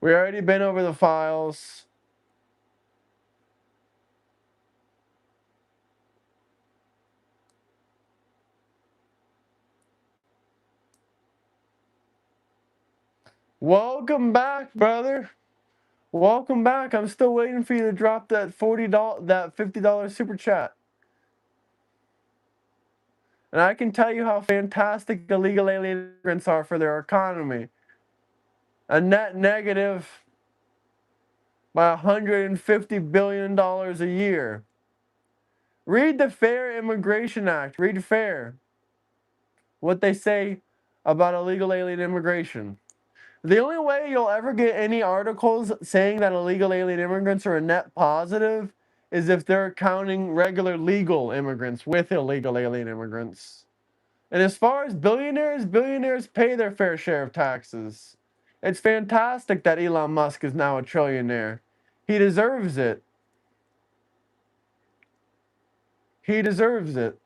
We already been over the files. Welcome back, brother. Welcome back. I'm still waiting for you to drop that that $50 super chat. And I can tell you how fantastic illegal alien immigrants are for their economy. A net negative by $150 billion a year. Read the Fair Immigration Act. Read FAIR. What they say about illegal alien immigration. The only way you'll ever get any articles saying that illegal alien immigrants are a net positive is if they're counting regular legal immigrants with illegal alien immigrants. And as far as billionaires, billionaires pay their fair share of taxes. It's fantastic that Elon Musk is now a trillionaire. He deserves it. He deserves it.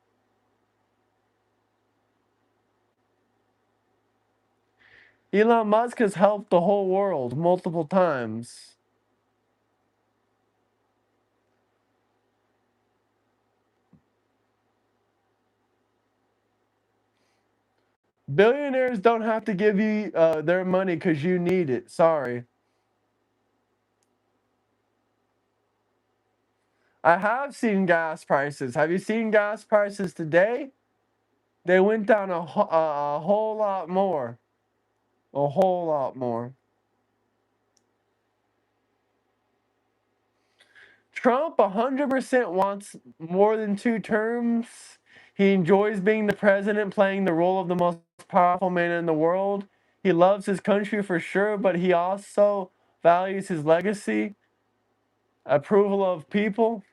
Elon Musk has helped the whole world multiple times. Billionaires don't have to give you their money because you need it. Sorry. I have seen gas prices. Have you seen gas prices today? They went down a whole lot more. A whole lot more. Trump 100% wants more than 2 terms. He enjoys being the president, playing the role of the most powerful man in the world. He loves his country for sure, but he also values his legacy, approval of people.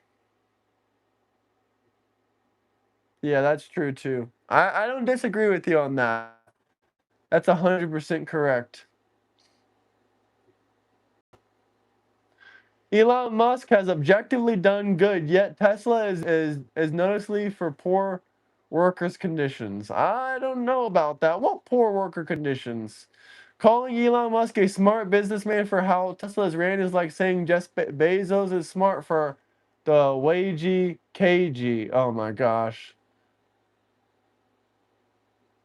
Yeah, that's true too. I don't disagree with you on that. That's 100% correct. Elon Musk has objectively done good, yet Tesla is noticeably for poor workers' conditions. I don't know about that. What poor worker conditions? Calling Elon Musk a smart businessman for how Tesla is ran is like saying Jeff Bezos is smart for the wagey KG. Oh my gosh.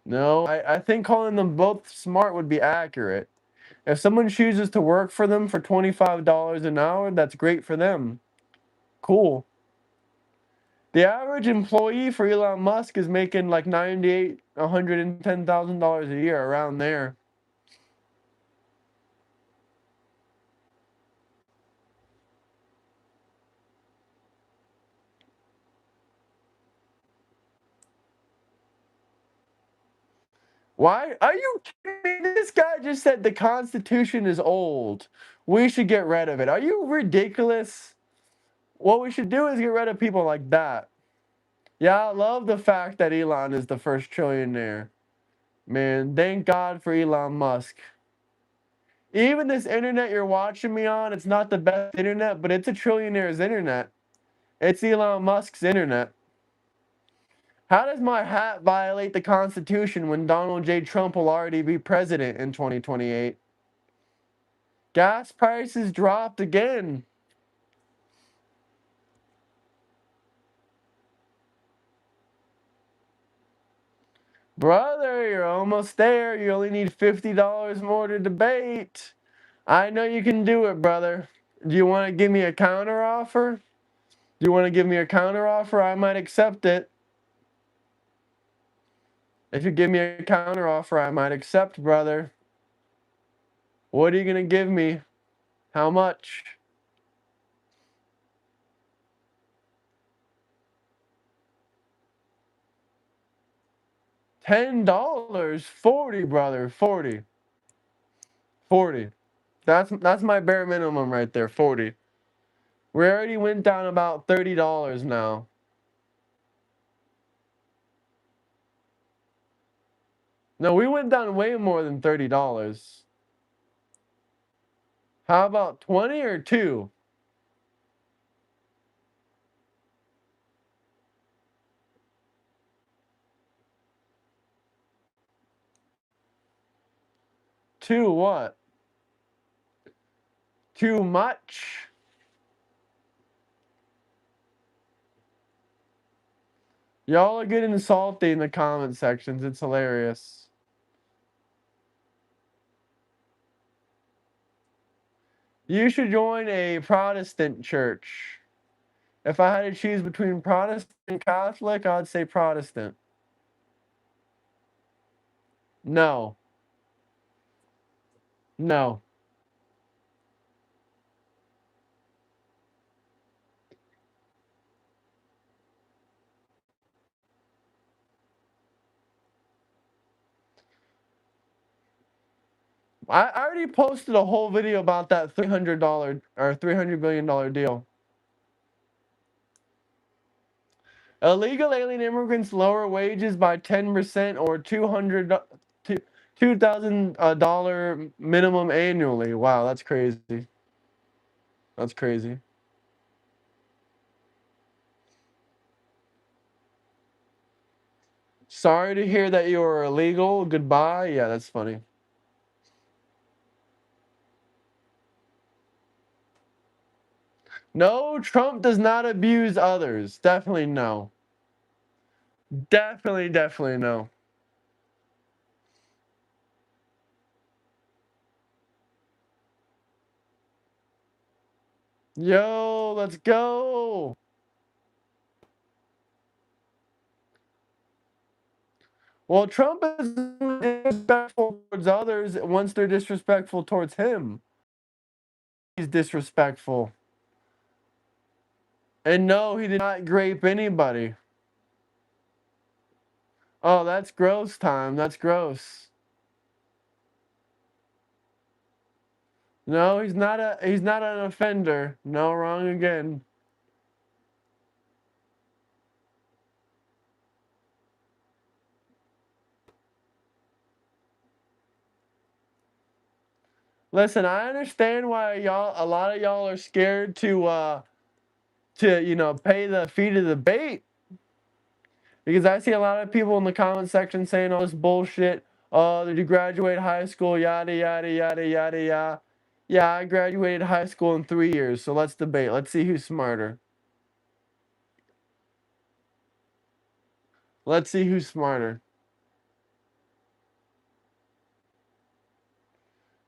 No, I think calling them both smart would be accurate. If someone chooses to work for them for $25 an hour, that's great for them. Cool. The average employee for Elon Musk is making like 98, $110,000 a year around there. Why? Are you kidding me? This guy just said the Constitution is old. We should get rid of it. Are you ridiculous? What we should do is get rid of people like that. Yeah, I love the fact that Elon is the first trillionaire. Man, thank God for Elon Musk. Even this internet you're watching me on, it's not the best internet, but it's a trillionaire's internet. It's Elon Musk's internet. How does my hat violate the Constitution when Donald J. Trump will already be president in 2028? Gas prices dropped again. Brother, you're almost there. You only need $50 more to debate. I know you can do it, brother. Do you want to give me a counter offer? Do you want to give me a counter offer? I might accept it. If you give me a counter offer, I might accept, brother. What are you going to give me? How much? $10? 40, brother. 40. 40. That's my bare minimum right there, 40. We already went down about $30 now. No, we went down way more than $30. How about 20 or 2? Two what? Too much? Y'all are getting salty in the comment sections. It's hilarious. You should join a Protestant church. If I had to choose between Protestant and Catholic, I'd say Protestant. No. No. I already posted a whole video about that $300 or $300 billion deal. Illegal alien immigrants lower wages by 10% or $2,000 minimum annually. Wow, that's crazy. That's crazy. Sorry to hear that you were illegal. Goodbye. Yeah, that's funny. No, Trump does not abuse others. Definitely no. Definitely no. Yo, let's go. Well, Trump is disrespectful towards others once they're disrespectful towards him. He's disrespectful. And no, he did not grape anybody. Oh, that's gross time. That's gross. No, he's not an offender. No, wrong again. Listen, I understand why a lot of y'all are scared to pay the fee to debate, because I see a lot of people in the comment section saying all this bullshit. Oh, did you graduate high school? Yada yada yada yada yada. Yeah, I graduated high school in 3 years, so let's debate. Let's see who's smarter. Let's see who's smarter.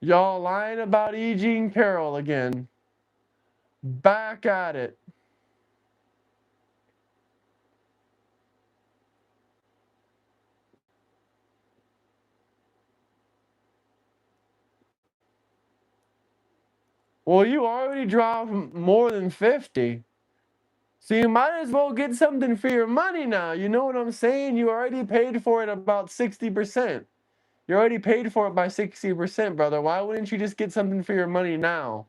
Y'all lying about E. Jean Carroll again. Back at it. Well, you already dropped more than 50. So you might as well get something for your money now. You know what I'm saying? You already paid for it about 60%. You already paid for it by 60%, brother. Why wouldn't you just get something for your money now?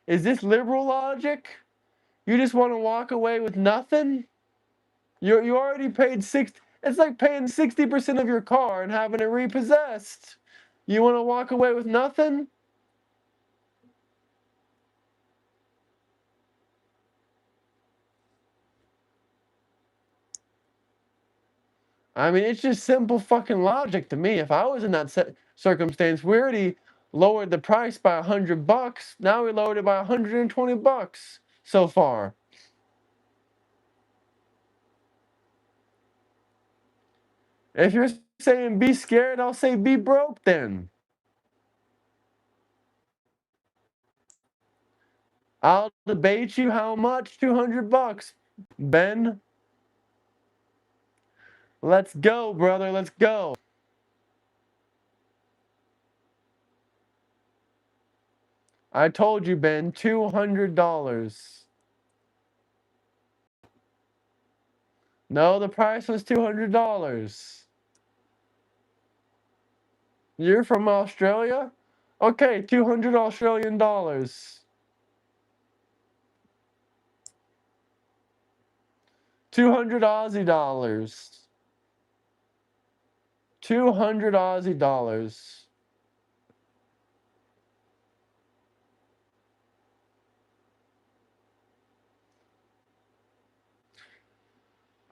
Is this liberal logic? You just want to walk away with nothing? You already paid six. It's like paying 60% of your car and having it repossessed. You want to walk away with nothing? I mean, it's just simple fucking logic to me. If I was in that circumstance, we already lowered the price by $100. Now we lowered it by $120 so far. If you're saying be scared, I'll say be broke then. I'll debate you how much? $200. Ben, let's go, brother. Let's go. I told you, Ben, $200. No, the price was $200. You're from Australia? Okay, 200 Australian dollars. 200 Aussie dollars. 200 Aussie dollars.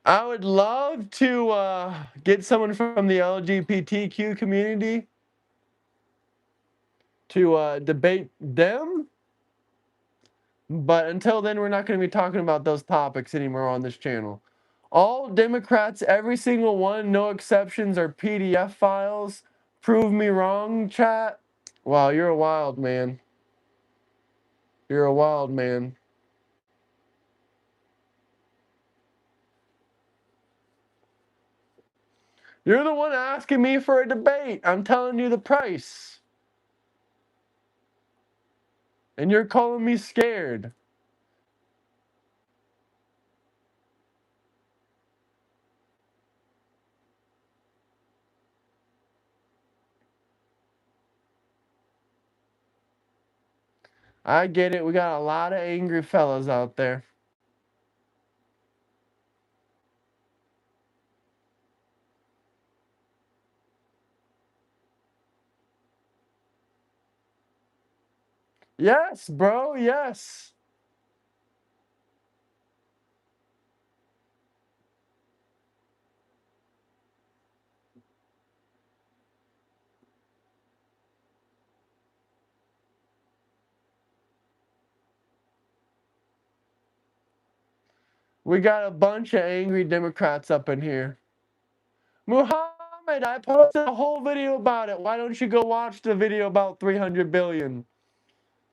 I would love to get someone from the LGBTQ community to debate them. But until then, we're not going to be talking about those topics anymore on this channel. All Democrats, every single one, no exceptions, are PDF files. Prove me wrong, chat. Wow, you're a wild man. You're a wild man. You're the one asking me for a debate. I'm telling you the price. And you're calling me scared. I get it. We got a lot of angry fellas out there. Yes, bro. Yes. We got a bunch of angry Democrats up in here. Muhammad, I posted a whole video about it. Why don't you go watch the video about 300 billion?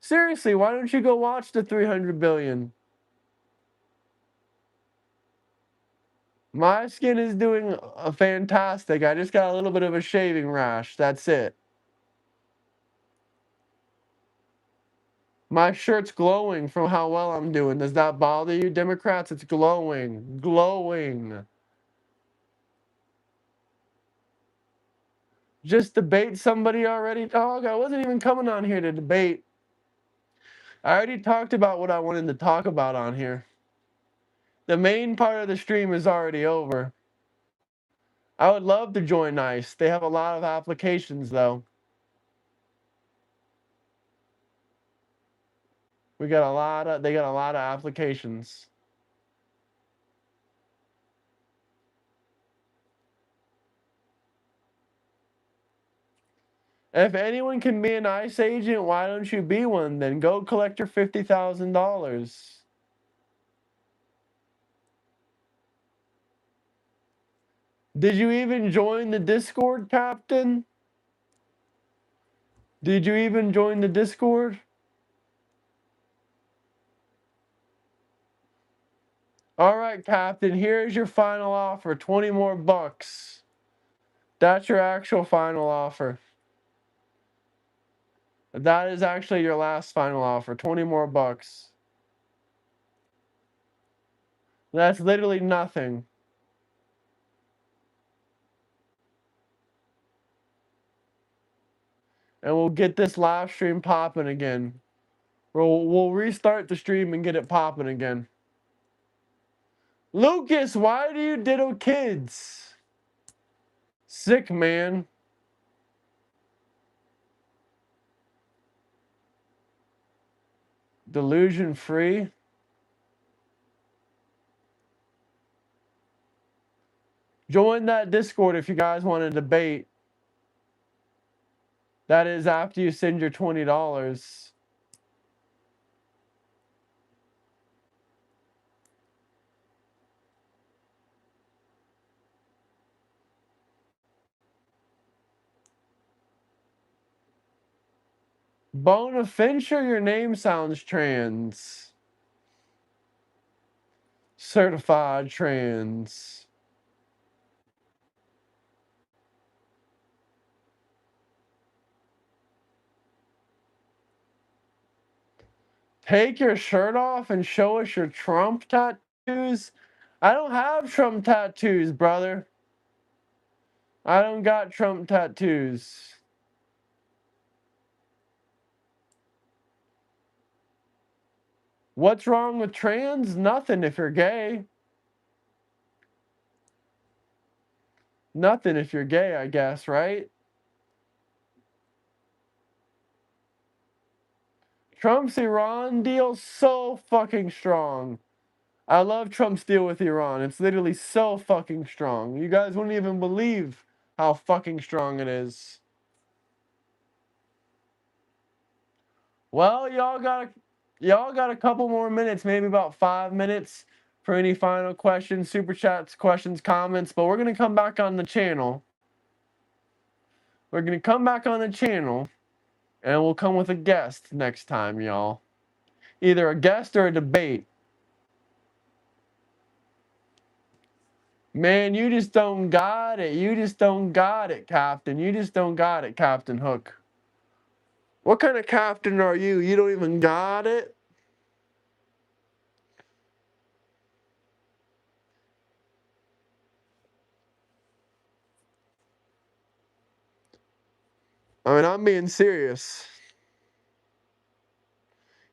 Seriously, why don't you go watch the 300 billion? My skin is doing fantastic. I just got a little bit of a shaving rash. That's it. My shirt's glowing from how well I'm doing. Does that bother you, Democrats? It's glowing. Glowing. Just debate somebody already? Dog, I wasn't even coming on here to debate. I already talked about what I wanted to talk about on here. The main part of the stream is already over. I would love to join ICE. They have a lot of applications, though. They got a lot of applications. If anyone can be an ICE agent, why don't you be one then? Go collect your $50,000. Did you even join the Discord, Captain? Did you even join the Discord? All right, Captain, here's your final offer, 20 more bucks. That's your actual final offer. That is actually your last final offer, 20 more bucks. That's literally nothing. And we'll get this live stream popping again. We'll restart the stream and get it popping again. Lucas, why do you diddle kids? Sick, man. Delusion free. Join that Discord if you guys want to debate. That is after you send your $20. Bonaventure, your name sounds trans. Certified trans. Take your shirt off and show us your Trump tattoos. I don't have Trump tattoos, brother. I don't got Trump tattoos. What's wrong with trans? Nothing if you're gay. Nothing if you're gay, I guess, right? Trump's Iran deal so fucking strong. I love Trump's deal with Iran. It's literally so fucking strong. You guys wouldn't even believe how fucking strong it is. Well, y'all got a couple more minutes, maybe about 5 minutes for any final questions, super chats, questions, comments, but we're gonna come back on the channel. We're gonna come back on the channel and we'll come with a guest next time, y'all. Either a guest or a debate. Man, you just don't got it. You just don't got it, Captain. You just don't got it, Captain Hook. What kind of captain are you? You don't even got it? I mean, I'm being serious.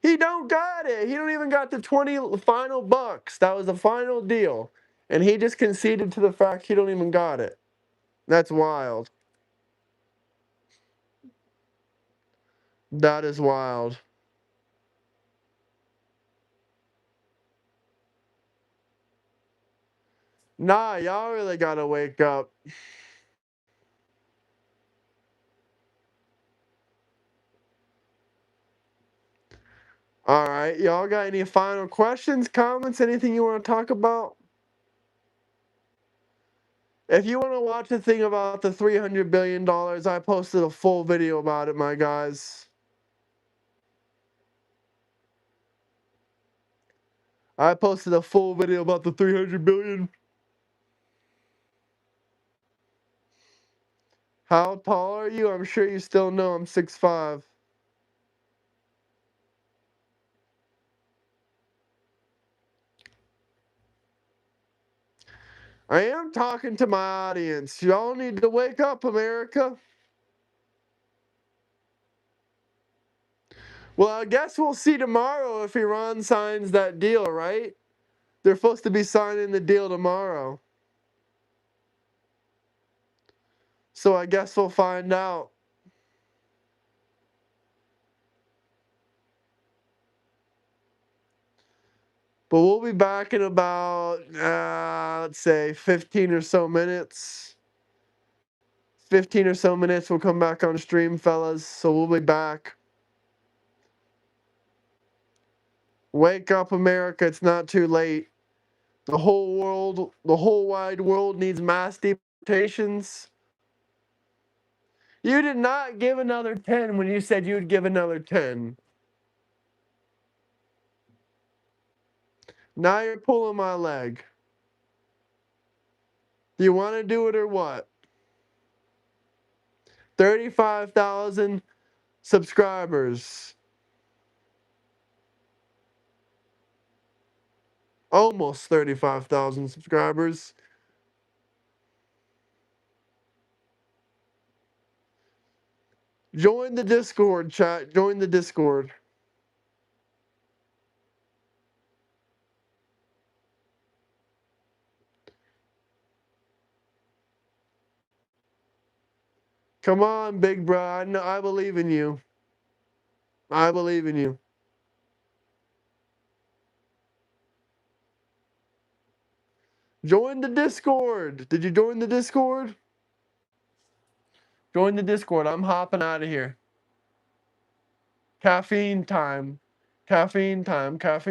He don't got it. He don't even got the 20 final bucks. That was the final deal. And he just conceded to the fact he don't even got it. That's wild. That is wild. Nah, y'all really gotta wake up. Alright, y'all got any final questions, comments, anything you want to talk about? If you want to watch the thing about the $300 billion, I posted a full video about it, my guys. I posted a full video about the $300 billion. How tall are you? I'm sure you still know I'm 6'5". I am talking to my audience. Y'all need to wake up, America. Well, I guess we'll see tomorrow if Iran signs that deal, right? They're supposed to be signing the deal tomorrow. So I guess we'll find out. But we'll be back in about, let's say, 15 or so minutes. 15 or so minutes, we'll come back on stream, fellas. So we'll be back. Wake up, America. It's not too late. The whole world, the whole wide world needs mass deportations. You did not give another 10 when you said you would give another 10. Now you're pulling my leg. Do you want to do it or what? 35,000 subscribers. Almost 35,000 subscribers. Join the Discord, chat. Join the Discord. Come on, big bro. I believe in you. I believe in you. Join the Discord. Did you join the Discord? Join the Discord. I'm hopping out of here. Caffeine time. Caffeine time. Caffeine.